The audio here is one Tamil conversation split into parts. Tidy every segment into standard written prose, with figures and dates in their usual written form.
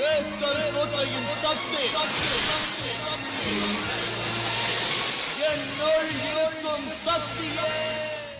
கிரேஸ்கல் கோட்டையின் சக்தி என்னுள் இருக்கும் சக்தியே.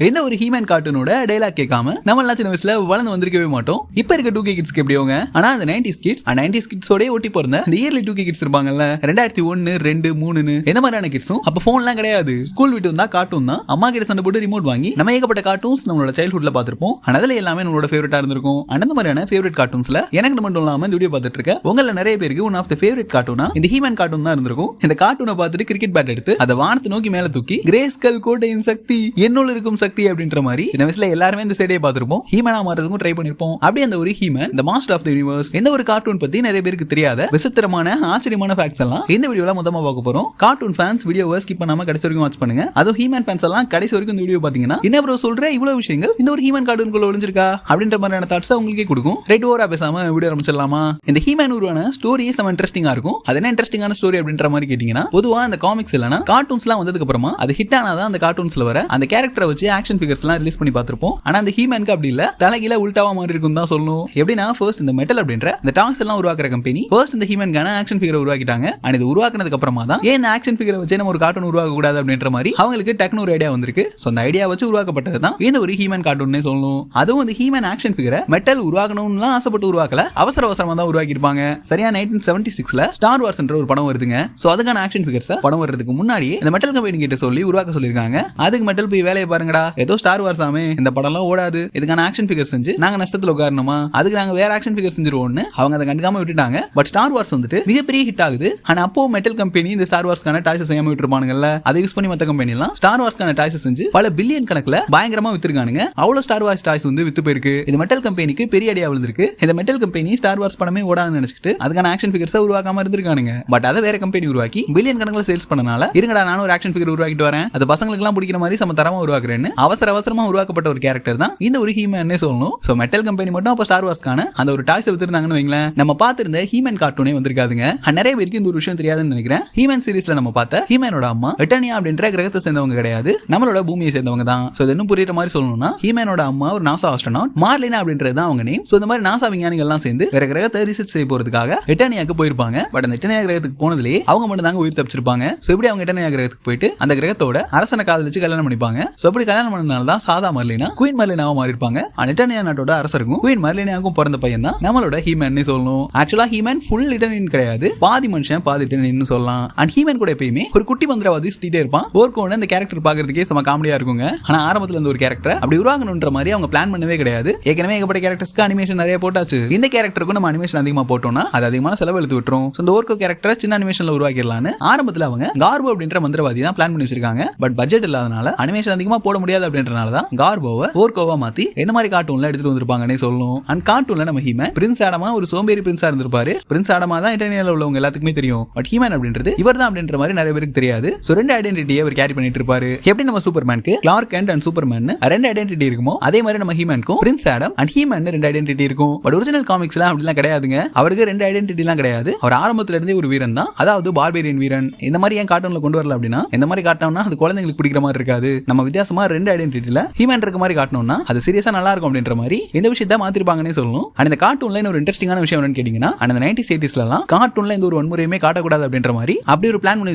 என்ன ஒரு ஹீமன் கார்ட்டூனோட டைலாக் கேட்காம நம்ம சின்ன வயசுல வளர்ந்து வந்திருக்கவே மாட்டோம். இப்ப இருக்க 2K கிட்ஸ்க்கு எப்படி அவங்க, ஆனா அந்த 90s கிட்ஸ் 90s கிட்ஸோட ஒட்டி பிறந்த இந்த இயர்லி 2K கிட்ஸ் இருப்பாங்கல்ல, 2001 2 3 இந்த மாதிரியான கிட்ஸும் அப்ப போன்லாம் கிடையாது. ஸ்கூல் விட்டு வந்தா கார்ட்டூன் தான். அம்மா கிட்ட சண்டை போட்டு ரிமோட் வாங்கி நம்ம ஏகப்பட்ட கார்ட்டூன்ஸ் நம்மளோட சைல்ட்ஹுட்ல பார்த்திருப்போம். ஆனா அதுல எல்லாமே நம்மளோட ஃபேவரட்டா இருந்திருக்கும். அந்த மாதிரியான ஃபேவரட் கார்ட்டூன்ஸ்ல எனக்கு மட்டும் இல்லாம இந்த வீடியோ பார்த்துட்டு இருக்க உங்கள நிறைய பேருக்கு ஒன் ஆஃப் த ஃபேவரட் கார்ட்டூனா இந்த ஹீமன் கார்ட்டூன் தான் இருந்திருக்கும். இந்த கார்ட்டூனை பார்த்துட்டு கிரிக்கெட் பேட் எடுத்து அதை வானத்தை நோக்கி மேல தூக்கி கிரேஸ்கல் கோட்டையின் சக்தி என்னுள் இருக்கும் சக்தி அப்படின்ற மாதிரி சின்ன வயசுல எல்லாருமே இந்த சைடே பார்த்திருப்போம். ஹீமனா மாறதுக்கும் ட்ரை பண்ணிருப்போம். அப்படியே அந்த ஒரு He Man the master of the universe இந்த ஒரு கார்ட்டூன் பத்தி நிறைய பேருக்கு தெரியாத விசித்திரமான ஆச்சரியமான ஃபேக்ட்ஸ் எல்லாம் இந்த வீடியோல மொத்தமா பார்க்க போறோம். கார்ட்டூன் ஃபேன்ஸ் வீடியோவை ஸ்கிப் பண்ணாம கடைசி வரைக்கும் வாட்ச் பண்ணுங்க. அதுவும் ஹீமன் ஃபேன்ஸ் எல்லாம் கடைசி வரைக்கும் இந்த வீடியோ பாத்தீங்கன்னா என்ன ப்ரோ சொல்ற இவ்வளவு விஷயங்கள் இந்த ஒரு ஹீமன் கார்ட்டூனுக்குள்ள ஒளிஞ்சிருக்கா அப்படின்ற மாதிரியான தாட்ஸ் உங்களுக்கே கொடுக்கும். ரைட் ஓவரா பேசாம வீடியோ ஆரம்பிச்சிடலாமா? இந்த ஹீமன் உருவான ஸ்டோரி செம இன்ட்ரெஸ்டிங்கா இருக்கும். அது என்ன இன்ட்ரெஸ்டிங்கான ஸ்டோரி அப்படின்ற மாதிரி கேட்டீங்கன்னா, பொதுவா அந்த காமிக்ஸ் இல்லனா கார்ட்டூன்ஸ்லாம் வந்ததுக்கு அப்புறமா அது ஹிட் ஆனாதான் அந்த கார்ட்டூன்ஸ்ல வர அந்த கேரக்டரை வச்சு ஆக்ஷன் ஃபிகர்ஸ் எல்லாம் ரிலீஸ் பண்ணி பார்த்திருப்போம். ஆனா அந்த ஹீமனுக்கு அப்படி இல்ல, தலைகீழ உல்டாவா மாதிரி இருக்கும் தான் சொல்லணும். எப்படின்னா ஃபர்ஸ்ட் இந்த மெட்டல் அப்படின்ற இந்த டாக்ஸ் எல்லாம் உருவாக்குற கம்பெனி ஃபர்ஸ்ட் இந்த ஹீமனுக்கான ஆக்ஷன் ஃபிகரை உருவாக்கிட்டாங்க. அண்ட் இது உருவாக்குனதுக்கு அப்புறமா தான் ஏன் ஆக்ஷன் ஃபிகரை வச்சு நம்ம ஒரு கார்ட்டூன் உருவாக்க கூடாது அப்படின்ற மாதிரி அவங்களுக்கு டக்குனு ஒரு ஐடியா வந்திருக்கு. சோ அந்த ஐடியா வச்சு உருவாக்கப்பட்டது தான் இந்த ஒரு ஹீமன் கார்ட்டூன்னே சொல்லணும். அதுவும் இந்த ஹீமன் ஆக்ஷன் ஃபிகரை மெட்டல் உருவாக்கணும்னு ஆசைப்பட்டு உருவாக்கல, அவசர அவசரமா தான் உருவாக்கி இருப்பாங்க. சரியா 1976ல ஸ்டார் வார்ஸ் என்ற ஒரு படம் வருதுங்க. சோ அதுக்கான ஆக்ஷன் ஃபிகர்ஸ் படம் வர்றதுக்கு முன்னாடியே இந்த மெட்டல் கம்பெனி கிட்ட சொல்லி உருவாக்க சொல்லிருக்காங்க. அதுக்கு மெட்டல் போய் வேலையை பாருங்கடா, ஏதோ ஸ்டார் வார்ஸ் ஆமே இந்த படம்லாம் ஓடாது, இதுக்கான ஆக்ஷன் ஃபிகர் செஞ்சு நாங்க நஷ்டத்துல உட்காரணுமா, அதுக்கு நாங்க வேற ஆக்ஷன் ஃபிகர் செஞ்சிருவோம்னு அவங்க அதை கண்டுக்காம விட்டுட்டாங்க. பட் ஸ்டார் வார்ஸ் வந்துட்டு மிகப்பெரிய ஹிட் ஆகுது. ஆனா அப்போ மெட்டல் கம்பெனி இந்த ஸ்டார் வார்ஸ்க்கான டாய்ஸ் செய்யாம விட்டுருப்பானுங்கல்ல, அதை யூஸ் பண்ணி மத்த கம்பெனி எல்லாம் ஸ்டார் வார்ஸ்க்கான டாய்ஸ் செஞ்சு பல பில்லியன் கணக்குல பயங்கரமா வித்துருக்கானுங்க. அவ்வளவு ஸ்டார் வார்ஸ் டாய்ஸ் வந்து வித்து போயிருக்கு. இது மெட்டல் கம்பெனிக்கு பெரிய ஐடியா விழுந்திருக்கு. இந்த மெட்டல் கம்பெனி ஸ்டார் வார்ஸ் படமே ஓடாதுன்னு நினைச்சிட்டு அதுக்கான ஆக்ஷன் ஃபிகர்ஸ் உருவாக்காம இருந்திருக்கானுங்க. பட் அதை வேற கம்பெனி உருவாக்கி பில்லியன் கணக்குல சேல்ஸ் பண்ணனால, இருங்கடா நானும் ஒரு ஆக்ஷன் ஃபிகர் உருவாக்கிட்டு வரேன், அது பசங்களுக்கு எல்லாம் பிடிக்கிற மாதிரி சம தரமா உருவாக்குறேன்னு அவசரமா உருவாக்கப்பட்ட ஒரு கேரக்டர் தான் இந்த ஒரு ஹீமன் சொல்லணும். சோ மெட்டல் கம்பெனி மட்டும் அப்ப ஸ்டார் வார்ஸ்க்கான அந்த ஒரு டாய்ஸ் வித்துருந்தாங்கன்னு வைங்களேன், நம்ம பார்த்திருந்த ஹீமன் கார்ட்டூனே வந்திருக்காதுங்க. நிறைய பேருக்கு இந்த ஒரு விஷயம் தெரியாதுன்னு நினைக்கிறேன். ஹீமன் சீரிஸ்ல நம்ம பார்த்த ஹீமனோட அம்மா எட்டர்னியா அப்படின்ற கிரகத்தை சேர்ந்தவங்க கிடையாது, நம்மளோட பூமியை சேர்ந்தவங்க தான். சோ இன்னும் புரியுற மாதிரி சொல்லணும்னா, ஹீமனோட அம்மா ஒரு நாசா ஆஸ்ட்ரோநாட், மார்லினா அப்படின்றது தான் அவங்க நேம். சோ இந்த மாதிரி நாசா விஞ்ஞானிகள் எல்லாம் சேர்ந்து வேற கிரகத்தை ரிசர்ச் செய்ய போறதுக்காக எட்டர்னியாக்கு போயிருப்பாங்க. பட் அந்த எட்டர்னியா கிரகத்துக்கு போனதுலேயே அவங்க மட்டும் தாங்க உயிர் தப்பிச்சிருப்பாங்க. சோ இப்படி அவங்க எட்டர்னியா கிரகத்துக்கு போயிட்டு அந்த கிரகத்தோட அரசனை காதலிச்சு கல்யாணம் பண்ணிப்பாங்க. சோ அப்படி கல்யாணம் பண்ணனால தான் சாதா மார்லினா குயின் மார்லினாவா மாறி இருப்பாங்க. எட்டர்னியா நாட்டோட அரசருக்கும் குயின் மார்லினாவுக்கும் பிறந்த பையன் தான் நம்மளோட ஹீமன் சொல்லணும். ஆக்சுவலா ஹீமன் ஃபுல் லிட்டனின் கிடையாது, பாதி மனுஷன் பாதி லிட்டனின் சொல்லலாம். அண்ட் ஹீமன் கூட எப்பயுமே ஒரு குட்டி மந்திரவாதி சுத்திட்டே இருப்பான். ஓர்கோன் அந்த கேரக்டர் பாக்குறதுக்கே செம காமெடியா இருக்குங்க. ஆனா ஆரம்பத்துல இந்த ஒரு கேரக்டர் அப்படி உருவாக்கணும்ன்ற மாதிரி அவங்க பிளான் பண்ணவே கிடையாது. ஏற்கனவே ஏகப்பட்ட கேரக்டர்ஸ்க்கு அனிமேஷன் நிறைய போட்டாச்சு. இந்த கேரக்டருக்கும் நம்ம அனிமேஷன் அதிகமா போட்டோம்னா அது அதிகமான செலவு எடுத்து விட்டுரும். இந்த ஓர்கோ கேரக்டர் சின்ன அனிமேஷன்ல உருவாக்கிடலான்னு ஆரம்பத்துல அவங்க கார்போ அப்படின்ற மந்திரவாதி தான் பிளான் பண்ணி வச்சிருக்காங்க. பட் பட்ஜெட் இல்லாதனால அனிமேஷன் அதிகமா போட முடியாது அப்படின்றனால தான் கார்போவை ஓர்கோவா மாத்தி இந்த மாதிரி கார்ட்டூன்ல எடுத்துட்டு வந்திருப்பாங்கன்னே சொல்லணும். அண்ட் கார்ட்டூன்ல நம்ம ஹீமன் பிரின்ஸ் ஆடமா ஒரு சோம்பேறி பிரின்ஸா இருந்திருப்பாரு. பிரின்ஸ் ஆடமா தான் இன்டர்னியால உள்ளவங்க எல்லாத்துக்குமே தெரியும். பட் ஹீமன் அப்படின்றது இவர் தான் அப்படின்ற மாதிரி நிறைய பேருக்கு தெரியாது. சோ ரெண்டு ஐடென்டிட்டியை அவர் கேரி பண்ணிட்டு இருப்பாரு. எப்படி நம்ம சூப்பர்மேனுக்கு கிளார்க் கென்ட் அண்ட் சூப்பர்மேன் ரெண்டு ஐடென்டிட்டி இருக்குமோ, அதே மாதிரி நம்ம ஹீமனுக்கும் பிரின்ஸ் ஆடம் அண்ட் ஹீமன் ரெண்டு ஐடென்டிட்டி இருக்கும். பட் ஒரிஜினல் காமிக்ஸ்ல அப்படிலாம் கிடையாதுங்க. அவருக்கு ரெண்டு ஐடென்டிட்டிலாம் கிடையாது. அவர் ஆரம்பத்துல இருந்தே ஒரு வீரன் தான், அதாவது பார்பேரியன் வீரன். இந்த மாதிரி ஏன் கார்ட்டூன்ல கொண்டு வரல அப்படின்னா, இந்த மாதிரி காட்டணும்னா அது குழந்தைங்களுக்கு பிடிக்கிற மாதிரி இருக்காது. நம்ம வித்தியாசமா ரெண்டு ஐடென்டிட்டில ஹீமன் இருக்க மாதிரி காட்டணும்னா அது சீரியஸா நல்லா இருக்கும் அப்படின்ற மாதிரி இந்த விஷயத்தை மாத்திருப்பாங்கன்னே சொல்லணும். அண்ட் இந்த கார்ட்டூன்ல ஒரு இன்ட்ரெஸ்டிங்கான விஷயம் என்னன்னு கேட்டீங்கன்னா, அந்த 90s 80sலாம் கார்ட்டூன்ல இந்த ஒரு வன்முறையுமே காட்டக்கூடாது அப்படின்ற மாதிரி அப்படி ஒரு பிளான் பண்ணி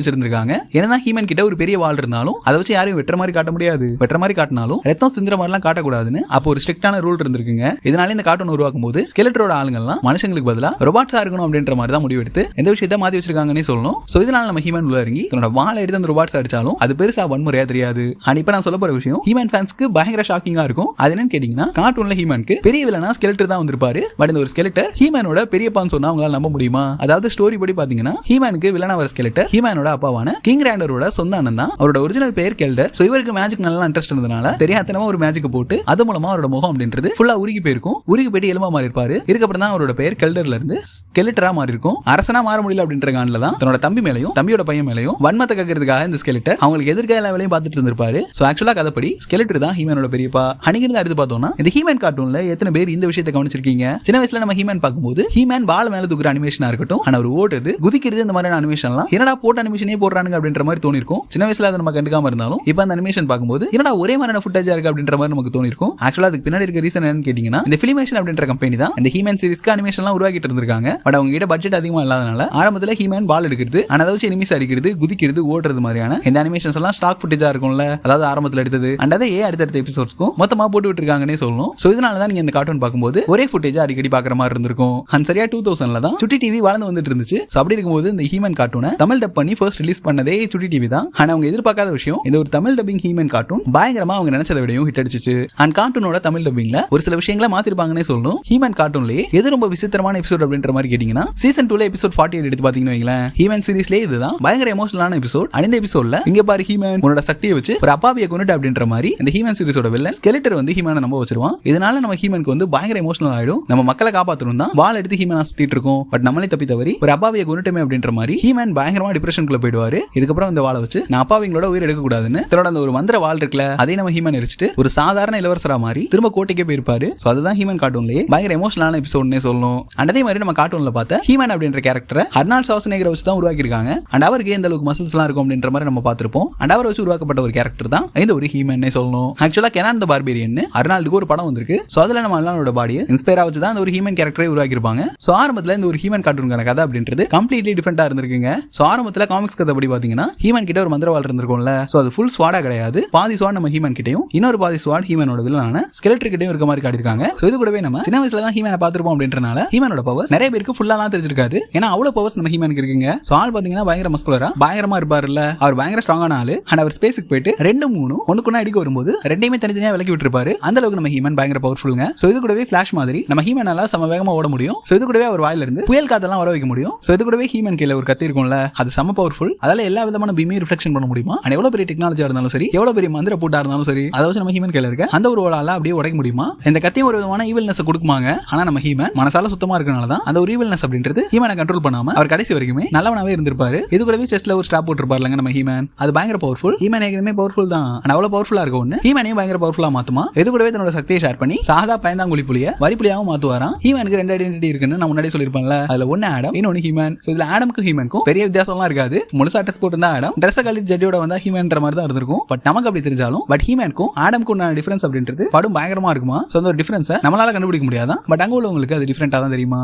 வச்சிருந்திருக்காங்க. ஏன்னா ஹீமன் கிட்ட ஒரு பெரிய வாள் இருந்தாலும் அதை வச்சு யாரையும் வெட்டுற மாதிரி காட்ட முடியாது. வெட்டுற மாதிரி காட்டினாலும் ரத்தம் சிந்துற மாதிரிலாம் காட்டக்கூடாதுன்னு அப்போ ஒரு ஸ்ட்ரிக்டான ரூல் இருந்திருக்குங்க. இதனால இந்த கார்ட்டூன் உருவாக்கும் போது ஸ்கெலட்டரோட ஆளுங்கள்லாம் மனுஷங்களுக்கு பதிலா ரொபாட்ஸா இருக்கணும் அப்படின்ற மாதிரி தான் முடிவெடுத்து இந்த விஷயத்தை மாத்தி வச்சிருக்காங்கன்னு சொல்லணும். சோ இதனால நம்ம ஹீமன் உள்ள இறங்கி தன்னோட வாளை எடுத்து அந்த ரொபாட்ஸ் அடிச்சாலும் அது பெருசா வன்முறையா தெரியாது. அண்ட் இப்ப நான் சொல்ல போற விஷயம் ஹீமன் ஃபேன்ஸ்க்கு பயங்கர ஷாக்கிங்கா இருக்கும். அது என்னன்னு கேட்டீங்கன்னா, கார்ட்டூன்ல ஹீமனுக்கு பெரிய வில்லனா ஸ்கெலட்டர் தான் வந்திருப்பாரு. பட் இந்த ஒரு ஸ்கெலட்டர் ஹீமனோட பெரியப்பான்னு சொன்னா அவங்களால நம்ப முடியுமா? அதாவது ஸ்டோரி படி பாத்தீங்கன்னா, ஹீமனுக்கு வில்லனா வர ஸ்கெலட்டர் ஹீமனோட அப்பாவான கிங் ரேண்டரோட சொந்த அண்ணன் தான். அவரோட ஒரிஜினல் பேர் கெல்டர். சோ இவருக்கு மேஜிக் நல்லா இன்ட்ரெஸ்ட் இருந்ததுனால தெரியாதனமா ஒரு மேஜிக் போட்டு அது மூலமா அவரோட முகம் அப்படின்றது ஃபுல்லா உருகி போயிருக்கும். உருகி போயிட்டு எலும்பா மாறி இருப்பாரு. இதுக்கப்புறம் தான் அவரோட பேர் கெல்டர்ல இருந்து ஸ்கெலட்டரா மாறி இருக்கும். அரசனா மாற முடியல அப்படின்ற காரணல தான் தன்னோட தம்பி மேலையும் தம்பியோட பையன் மேலையும் வன்மத்தை கக்கிறதுக்காக இந்த ஸ்கெலட்டர் அவங்களுக்கு எதிர்க்க எல்லா வேலையும் பார்த்துட்டு இருந்திருப்பாரு. சோ ஆக்சுவலா கதைப்படி மாதிரி ஸ்கெலெட்டர் தான் ஹீமனோட பெரியப்பா. அன்னைக்கு அடுத்து பார்த்தோம்னா இந்த ஹீமன் கார்ட்டூன்ல எத்தனை பேர் இந்த விஷயத்தை கவனிச்சிருக்கீங்க? சின்ன வயசுல நம்ம ஹீமன் பார்க்கும்போது ஹீமன் பால மேல தூக்குற அனிமேஷனா இருக்கட்டும், ஆனா ஒரு ஓடுறது குதிக்கிறது இந்த மாதிரியான அனிமேஷன்லாம் என்னடா போட்ட அனிமேஷனே போடுறானுங்க அப்படின்ற மாதிரி தோணிருக்கும். சின்ன வயசுல அதை நம்ம கண்டுக்காம இருந்தாலும் இப்போ அந்த அனிமேஷன் பார்க்கும்போது என்னடா ஒரே மாதிரியான ஃபுட்டேஜா இருக்கு அப்படின்ற மாதிரி நமக்கு தோணிருக்கும். ஆக்சுவலா அதுக்கு பின்னாடி இருக்க ரீசன் என்னன்னு கேட்டீங்கன்னா இந்த ஃபிலிமேஷன் அப்படின்ற கம்பெனி தான் இந்த ஹீமன் சீரிஸ்க்கு அனிமேஷன்லாம் உருவாக்கிட்டு இருந்திருக்காங்க. பட் அவங்க கிட்ட பட்ஜெட் அதிகமா இல்லாதனால ஆரம்பத்துல ஹீமன் பால் எடுக்கிறது, ஆனா அதை வச்சு எனிமீஸ் அடிக்கிறது, குதிக்கிறது, ஓடுறது மாதிரியான இந்த அனிமேஷன்ஸ் எல்லாம் ஸ்டாக் ஃபுட்டேஜா இருக்கும்ல, அதாவது ஆரம்பத்துல எடுத்தது அண்ட் அதை அடுத்தடுத்த எபிசோட்ஸ்க்கும் மொத்தமா போட்டு விட்டுருக்காங்கன்னே சொல்லணும். சோ இதனால தான் நீங்க இந்த கார்ட்டூன் பார்க்கும்போது ஒரே ஃபுட்டேஜ் அடிக்கடி பாக்குற மாதிரி இருந்திருக்கும். அண்ட் சரியா 2000ல தான் சுட்டி டிவி வளர்ந்து வந்துட்டு இருந்துச்சு. சோ அப்படி இருக்கும்போது இந்த ஹீமன் கார்ட்டூனை தமிழ் டப் பண்ணி ஃபர்ஸ்ட் ரிலீஸ் பண்ணதே சுட்டி டிவி தான். ஆனா அவங்க எதிர்பார்க்காத விஷயம், இந்த ஒரு தமிழ் டப்பிங் ஹீமன் கார்ட்டூன் பயங்கரமா அவங்க நினைச்சதை விடையும் ஹிட் அடிச்சிச்சு. அண்ட் கார்ட்டூனோட தமிழ் டப்பிங்ல ஒரு சில விஷயங்களை மாத்திருப்பாங்கன்னே சொல்லணும். ஹீமன் கார்ட்டூன்லயே எது ரொம்ப விசித்திரமான எபிசோட் அப்படின்ற மாதிரி கேட்டீங்கன்னா சீசன் 2ல எபிசோட் 48 எடுத்து பாத்தீங்கன்னா வைங்களேன், ஹீமன் சீரிஸ்லயே இதுதான் பயங்கர எமோஷனலான எபிசோட். அந்த எபிசோட்ல இங்க பாரு ஹீமன் உன்னோட சக்தியை வச்சு ஒரு அப்பாவியை கொண்டுட்டு அப்படின்ற மாதிரி இந்த ஹீமன் சீரிஸோட வில்லன் ஸ்கெலெட்டர் வந்து ஹீமனை நம்ப வச்சிருவான். இதனால நம்ம ஹீமனுக்கு வந்து பயங்கர எமோஷனல் ஆயிடும். நம்ம மக்களை காப்பாற்றணும் தான் வால் எடுத்து ஹீமனா சுத்திட்டு இருக்கோம், பட் நம்மளே தப்பி தவறி ஒரு அப்பாவியை கொண்டுட்டமே அப்படின்ற மாதிரி ஹீமன் பயங்கரமா டிப்ரெஷனுக்குள்ள போயிடுவாரு. இதுக்கப்புறம் இந்த வாளை வச்சு நான் அப்பாவிங்களோட உயிர் எடுக்க கூடாதுன்னு தன்னோட அந்த ஒரு மந்திர வால் இருக்குல்ல, அதே நம்ம ஹீமன் எரிச்சிட்டு ஒரு சாதாரண இளவரசரா மாதிரி திரும்ப கோட்டைக்கே போயிருப்பாரு. சோ அதுதான் ஹீமன் கார்ட்டூன்லயே பயங்கர எமோஷனலான எபிசோட்னே சொல்லணும். அண்ட் அதே மாதிரி நம்ம கார்ட்டூன்ல பார்த்த ஹீமன் அப்படின்ற கேரக்டரை அர்னால்ட் ஷ்வார்ஸ்நெகரை வச்சு தான் உருவாக்கியிருக்காங்க. அண்ட் அவருக்கு எந்த அளவுக்கு மசில்ஸ் எல்லாம் இருக்கும் அப்படின்ற மாதிரி நம்ம பார்த்திருப்போம். அண்ட் அவரை வச்சு உருவாக்கப்பட்ட ஒரு கேரக்டர் தான் இந்த ஒரு ஹீமன்னே சொல்லணும். ஆக்சுவலா கெனான் தி பார்பேரியன் அர்னால்டுக்கு ஒரு படம் வந்திருக்கு. சோ அதுல நம்ம அர்னால்டோட பாடியை இன்ஸ்பயரா வச்சு தான் இந்த ஒரு ஹீமன் கேரக்டரை உருவாக்கியிருப்பாங்க. சோ ஆரம்பத்துல இந்த ஒரு ஹீமன் கார்ட்டூன்கான கதை அப்படின்றது கம்ப்ளீட்லி டிஃபரெண்டா இருந்திருக்குங்க. சோ ஆரம்பத்துல காமிக்ஸ் கதை படி பாத்தீங்கன்னா ஹீமன் கிட்ட ஒரு மந்திரவாள் இருந்திருக்கும்ல, சோ அது ஃபுல் ஸ்வாடா கிடையாது. பாதி ஸ்வாட் நம்ம ஹீமன் கிட்டயும் இன்னொரு பாதி ஸ்வாட் ஹீமனோட வில்லனான ஸ்கெலெட்டர் கிட்டயும் இருக்க மாதிரி காட்டியிருக்காங்க. சோ இது கூடவே நம்ம சின்ன வயசுல தான் ஹீமனை பார்த்திருப்போம் அப்படின்றனால ஹீமனோட பவர்ஸ் நிறைய பேருக்கு ஃபுல்லாலாம் தெரிஞ்சிருக்காது. ஏன்னா அவ்வளவு பவர்ஸ் நம்ம ஹீமனுக்கு இருக்குங்க. சோ ஆள் பாத்தீங்கன்னா பயங்கர மஸ்குலரா பயங்கரமா இருப்பாருல்ல, அவர் பயங்கர ஸ்ட்ராங்கான ஆளு. அண்ட் அவர் ஸ்பேஸுக்கு போயிட்டு 2-3 ஒண்ணுக்குன்னா அடிக்க வரும்போது ரெண்டையுமே தனித்தனியா விலக்கி விட்டுருப்பாரு. அந்த அளவுக்கு நம்ம ஹீமன் பயங்கர பவர்ஃபுல்லுங்க. சோ இது கூடவே ஃபிளாஷ் மாதிரி நம்ம ஹீமனால சம வேகமா ஓட முடியும். சோ இது கூடவே அவர் வாயில இருந்து புயல் காத்தெல்லாம் வர வைக்க முடியும். சோ இது கூடவே ஹீமன் கையில ஒரு கத்தி இருக்கும்ல, அது சம பவர்ஃபுல். அதால எல்லா விதமான பீமையும் ரிஃப்ளெக்ஷன் பண்ண முடியுமா. அண்ட் எவ்வளவு பெரிய டெக்னாலஜியா இருந்தாலும் சரி, எவ்வளவு பெரிய மந்திர பூட்டா இருந்தாலும் சரி, அதை வச்சு நம்ம ஹீமன் கையில இருக்க அந்த ஒரு வாளால அப்படியே உடைக்க முடியுமா. இந்த கத்தியும் ஒரு விதமான ஈவில்னஸ் கொடுக்குமாங்க. ஆனா நம்ம ஹீமன் மனசால சுத்தமா இருக்கனால தான் அந்த ஒரு ஈவில்னஸ் அப்படின்றது ஹீமனை கண்ட்ரோல் பண்ணாம அவர் கடைசி வரைக்குமே நல்லவனாவே இருந்திருப்பாரு. இது கூடவே செஸ்ட்ல ஒரு ஸ்ட்ராப் போட்டுருப்பாருலங்க நம்ம ஹீமன், அது பயங்கர பவர்ஃபுல். ஹீமன் ஏற்கனவே பவர்ஃபுல் தான், ஆனா அவ்வளவு பவர்ஃபுல்லா இருக்க ஒண்ணு ஹீமனையும் பயங்கர பவர்ஃபுல்லா மாத்துமா. இது கூடவே தன்னோட சக்தியை ஷேர் பண்ணி சாதா பயந்தாங்குழி புலிய வரிப்புலியாவும் மாத்துவாராம். ஹீமனுக்கு 2 ஐடென்டிட்டி இருக்குன்னு நான் முன்னாடி சொல்லிருப்பேன்ல, அதுல ஒன்னு ஆடம், இன்னொன்னு ஹீமன். சோ இதுல ஆடமுக்கும் ஹீமனுக்கும் பெரிய வித்தியாசம்லாம் இருக்காது. முழுசா ட்ரெஸ் போட்டு இருந்தா ஆடம், ட்ரெஸ் கழட்டி ஜட்டியோட வந்தா ஹீமன்ற மாதிரி தான் இருந்திருக்கும். பட் நமக்கு அப்படி தெரிஞ்சாலும் பட் ஹீமனுக்கும் ஆடமுக்கும் உண்டான டிஃபரன்ஸ் அப்படின்றது படும் பயங்கரமா இருக்குமா. சோ அந்த ஒரு டிஃபரன்ஸை நம்மளால கண்டுபிடிக்க முடியாதான், பட் அங்க உள்ளவங்களுக்கு அது டிஃபரெண்டா தான் தெரியுமா.